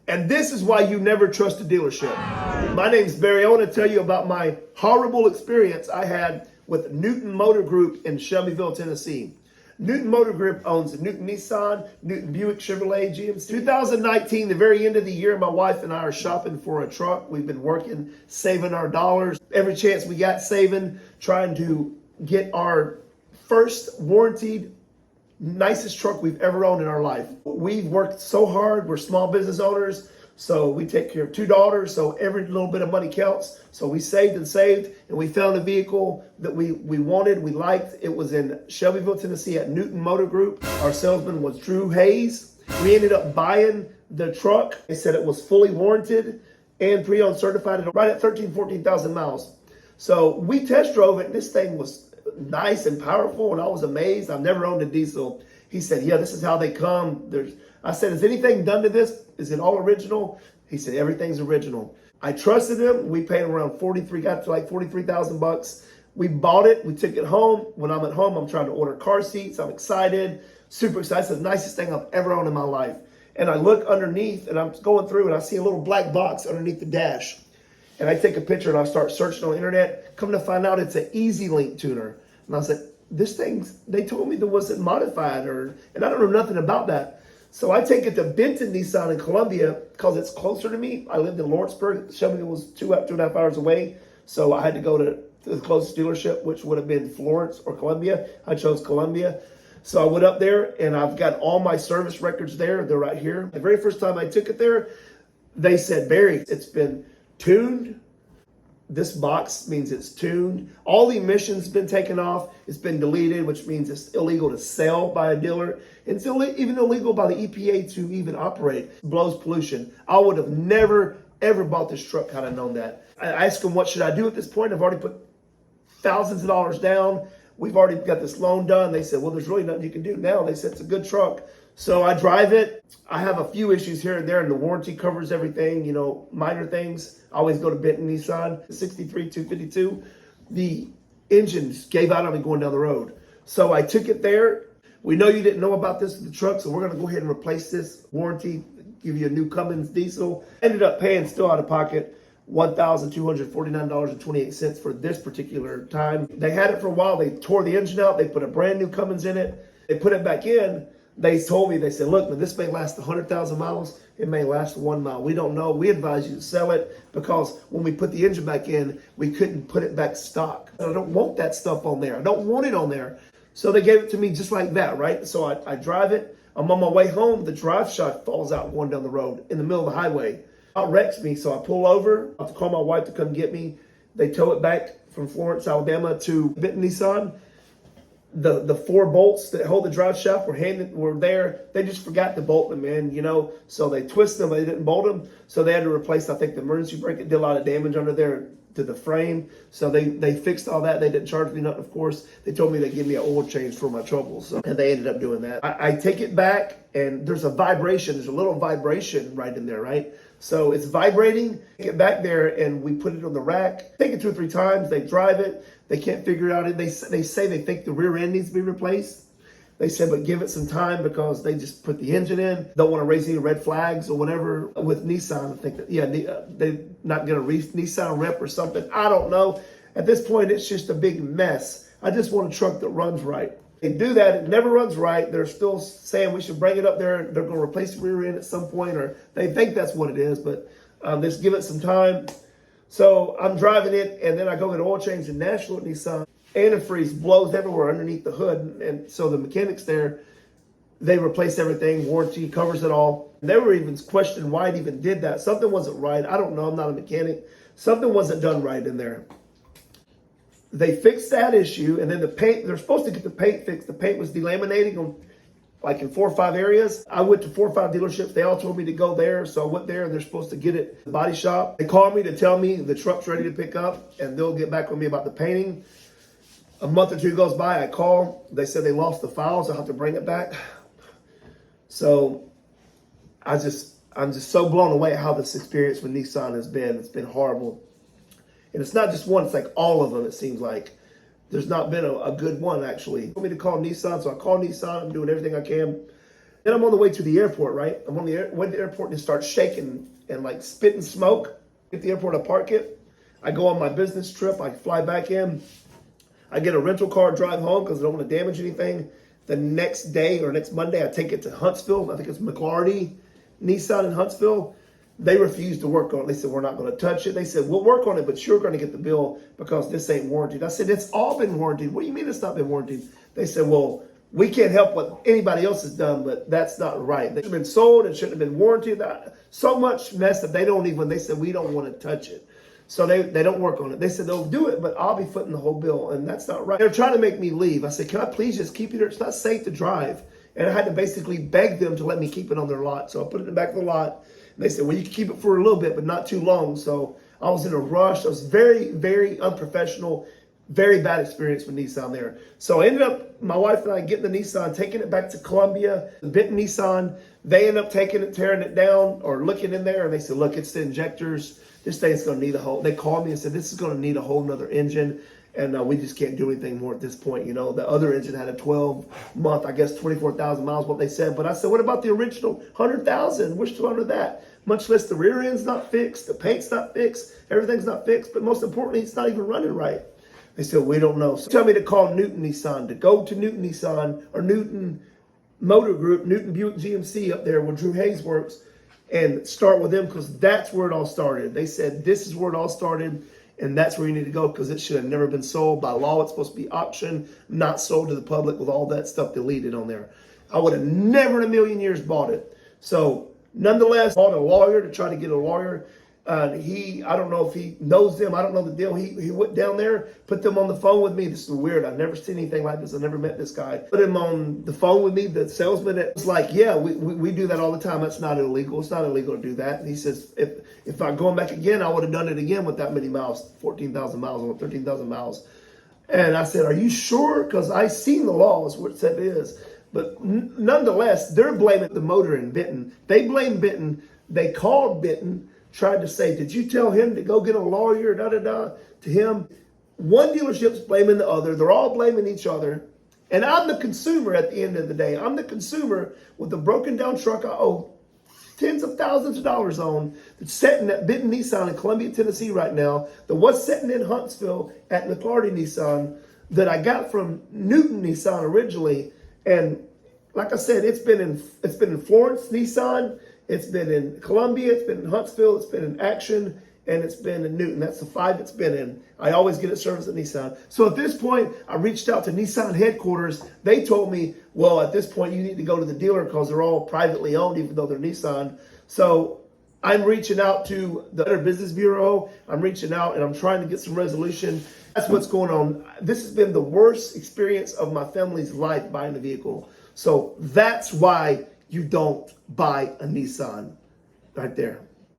And this is why you never trust a dealership. My name's Barry. I want to tell you about my horrible experience I had with Newton Motor Group in Shelbyville, Tennessee. Newton Motor Group owns Newton Nissan, Newton Buick, Chevrolet, GMC. 2019, the very end of the year, my wife and I are shopping for a truck. We've been working, saving our dollars. Every chance we got saving, trying to get our first warranted, nicest truck we've ever owned in our life. We've worked so hard. We're small business owners, so we take care of two daughters, so every little bit of money counts. So we saved, and we found a vehicle that we wanted, we liked. It was in Shelbyville, Tennessee at Newton Motor Group. Our salesman was Drew Hayes. We ended up buying the truck. They said it was fully warranted and pre-owned certified right at 14,000 miles. So we test drove it, and this thing was nice and powerful, and I was amazed. I've never owned a diesel. He said, yeah, this is how they come. I said, is anything done to this? Is it all original? He said, everything's original. I trusted him. We paid him around got to like 43,000 bucks. We bought it. We took it home. When I'm at home, I'm trying to order car seats. I'm excited, super excited. It's the nicest thing I've ever owned in my life. And I look underneath, and I'm going through, and I see a little black box underneath the dash. And I take a picture, and I start searching on the internet. Come to find out, it's an Easy Link tuner. And I was like, this thing, they told me that wasn't modified, and I don't know nothing about that. So I take it to Benton Nissan in Columbia because it's closer to me. I lived in Lawrenceburg. Shelbyville was 2.5 hours away. So I had to go to the closest dealership, which would have been Florence or Columbia. I chose Columbia. So I went up there, and I've got all my service records there. They're right here. The very first time I took it there, they said, Barry, it's been tuned. This box means it's tuned. All the emissions been taken off. It's been deleted, which means it's illegal to sell by a dealer. It's even illegal by the EPA to even operate. It blows pollution. I would have never, ever bought this truck had I known that. I asked them, what should I do at this point? I've already put thousands of dollars down. We've already got this loan done. They said, well, there's really nothing you can do now. They said, it's a good truck. So I drive it. I have a few issues here and there, and the warranty covers everything, minor things. I always go to Benton Nissan, 63-252. The engine gave out on me going down the road. So I took it there. We know you didn't know about this with the truck, so we're going to go ahead and replace this warranty, give you a new Cummins diesel. Ended up paying still out of pocket $1,249.28 for this particular time. They had it for a while. They tore the engine out. They put a brand new Cummins in it. They put it back in. They told me, they said, look, man, this may last 100,000 miles. It may last 1 mile. We don't know. We advise you to sell it because when we put the engine back in, we couldn't put it back stock. I don't want that stuff on there. I don't want it on there. So they gave it to me just like that, right? So I drive it. I'm on my way home. The drive shaft falls out going down the road in the middle of the highway. It wrecks me. So I pull over. I have to call my wife to come get me. They tow it back from Florence, Alabama to Benton Nissan. The 4 bolts that hold the drive shaft were there. They just forgot to bolt them in, So they twist them, they didn't bolt them. So they had to replace, I think, the emergency brake. It did a lot of damage under there to the frame. So they fixed all that. They didn't charge me nothing, of course. They told me they'd give me an oil change for my troubles. And they ended up doing that. I take it back, and there's a vibration. There's a little vibration right in there, right? So it's vibrating. Get back there, and we put it on the rack. Take it 2 or 3 times. They drive it. They can't figure it out. They say they think the rear end needs to be replaced. They said, but give it some time because they just put the engine in. Don't want to raise any red flags or whatever with Nissan. I think that, they're not going to Nissan rep or something. I don't know. At this point, it's just a big mess. I just want a truck that runs right. They do that. It never runs right. They're still saying we should bring it up there. They're going to replace the rear end at some point, or they think that's what it is, but just give it some time. So I'm driving it, and then I go get an oil change in Nashville at Nissan. Antifreeze blows everywhere underneath the hood. And so the mechanics there, they replace everything. Warranty covers it all. And they were even questioning why it even did that. Something wasn't right. I don't know. I'm not a mechanic. Something wasn't done right in there. They fixed that issue, and then the paint, they're supposed to get the paint fixed. The paint was delaminating on like in 4 or 5 areas. I went to 4 or 5 dealerships. They all told me to go there. So I went there, and they're supposed to get it at the body shop. They called me to tell me the truck's ready to pick up, and they'll get back with me about the painting. A month or 2 goes by, I call. They said they lost the files. I'll have to bring it back. So I'm just so blown away at how this experience with Nissan has been. It's been horrible. And it's not just one, it's like all of them, it seems like. There's not been a good one, actually. They told me to call Nissan, so I call Nissan. I'm doing everything I can. Then I'm on the way to the airport, right? I'm on the way to the airport and it starts shaking and like spitting smoke. At the airport, I park it. I go on my business trip. I fly back in. I get a rental car, drive home because I don't want to damage anything. The next day or next Monday, I take it to Huntsville. I think it's McLarty, Nissan in Huntsville. They refused to work on it. They said, we're not going to touch it. They said, we'll work on it, but you're going to get the bill because this ain't warranted. I said, it's all been warranted. What do you mean it's not been warranted? They said, well, we can't help what anybody else has done, but that's not right. They should have been sold. It shouldn't have been warranted. So much mess that they said, we don't want to touch it. So they don't work on it. They said they'll do it, but I'll be footing the whole bill, and that's not right. They're trying to make me leave. I said, can I please just keep it here? It's not safe to drive. And I had to basically beg them to let me keep it on their lot. So I put it in the back of the lot. And they said, well, you can keep it for a little bit, but not too long. So I was in a rush. I was very, very unprofessional. Very bad experience with Nissan there. So I ended up, my wife and I getting the Nissan, taking it back to Columbia, Benton Nissan. They end up taking it, tearing it down or looking in there. And they said, look, it's the injectors. This thing's going to need a whole, they called me and said, this is going to need a whole nother engine. And we just can't do anything more at this point. You know, the other engine had a 12-month, I guess, 24,000 miles, what they said. But I said, what about the original 100,000? We're still under that. Much less the rear end's not fixed, the paint's not fixed, everything's not fixed. But most importantly, it's not even running right. They said, we don't know. So tell me to call Newton Nissan, to go to Newton Nissan or Newton Motor Group, Newton Buick GMC up there where Drew Hayes works, and start with them because that's where it all started. They said, this is where it all started, and that's where you need to go because it should have never been sold. By law, it's supposed to be auctioned, not sold to the public with all that stuff deleted on there. I would have never in a million years bought it. So nonetheless, bought a lawyer to try to get a lawyer. I don't know if he knows them. I don't know the deal. He went down there, put them on the phone with me. This is weird. I've never seen anything like this. I never met this guy. Put him on the phone with me. The salesman was like, yeah, we do that all the time. That's not illegal. It's not illegal to do that. And he says, if I'm going back again, I would have done it again with that many miles, 14,000 miles or 13,000 miles. And I said, are you sure? Because I seen the law is what it said it is. But nonetheless, they're blaming the motor in Benton. They blame Benton. They called Benton. Tried to say, did you tell him to go get a lawyer, to him? One dealership's blaming the other. They're all blaming each other. And I'm the consumer at the end of the day. I'm the consumer with a broken down truck I owe tens of thousands of dollars on that's sitting at Benton Nissan in Columbia, Tennessee right now, that was sitting in Huntsville at McLarty Nissan that I got from Newton Nissan originally. And like I said, it's been in Florence Nissan. It's been in Columbia, it's been in Huntsville, it's been in Action, and it's been in Newton. That's the 5 it's been in. I always get it serviced at Nissan. So at this point, I reached out to Nissan headquarters. They told me, well, at this point, you need to go to the dealer because they're all privately owned, even though they're Nissan. So I'm reaching out to the Better Business Bureau. I'm reaching out, and I'm trying to get some resolution. That's what's going on. This has been the worst experience of my family's life buying a vehicle. So that's why you don't buy a Nissan right there.